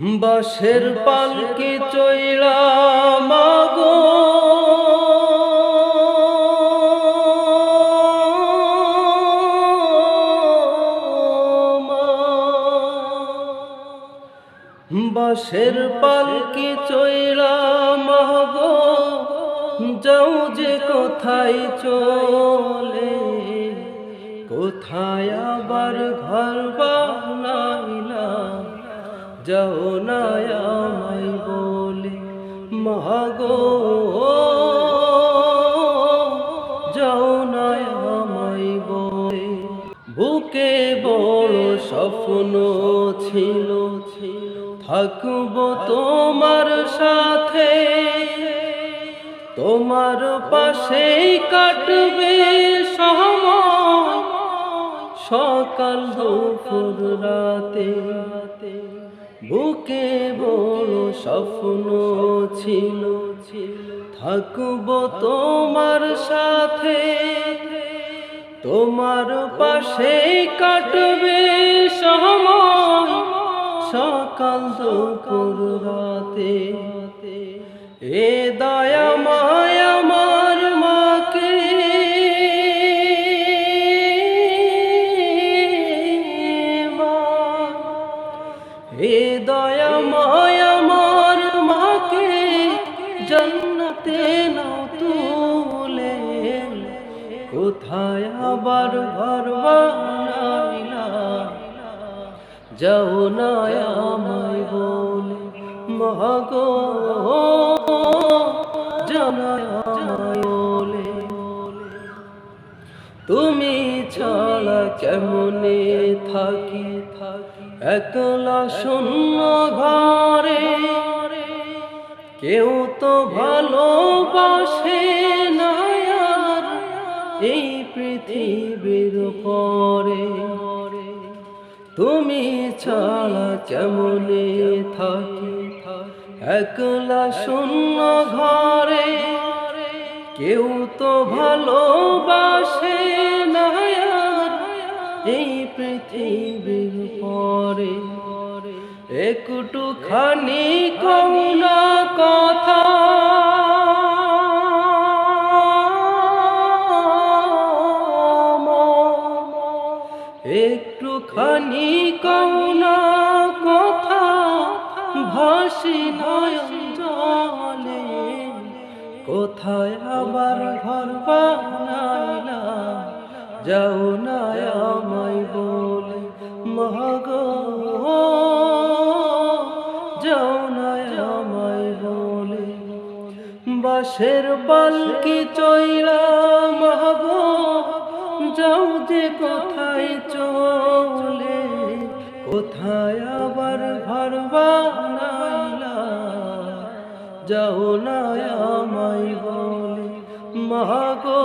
বাঁশের পালকি চইলা মাগো বাঁশের পালকি চইলা মাগো যাও যে কোথায় চলে, কোথায় আবার ঘর বানাইলা যাও না আমায় বলে। মাগো যাও না আমায় বলে। বুকে বড় স্বপ্ন ছিল থাকবো তোমার সাথে, তোমার পাশেই কাটবে সময় সকাল দুপুর রাতে। বুকে বড় স্বপ্ন ছিল থাকবো তোমার সাথে, তোমার পাশেই কাটবে সময় সকাল দুপুর রাতে। এ দয়া মায় আমার মাকে এ দয়া মায় আমার মাকে জান্নাতে নাও তুলে, কোথায় আবার ঘর বানাইলা যাও না আমায় বলে। মাগো যাও না আমায় বলে। তুমি ছাড়া কেমনে থাকি একলা শূন্য ঘরে, কেউ তো ভালোবাসে না আর এই পৃথিবীর পরে। তুমি ছাড়া কেমনে থাকি একলা শূন্য ঘরে, কেউ তো ভালোবাসে না আর এই পৃথিবীর পরে। একটুখানি কওনা কথা একটুখানি কওনা কথা ভাসি নয়ন জলে, কোথায় আবার ঘর বানাইলা যাও না আমায় বলে। মাগো যাও না আমায় বলে। বাঁশের পালকি চইলা মাগো যাও যে কোথায় চলে, কোথায় আবার ঘর বানাইলা যাও না আমায় বলে। মাগো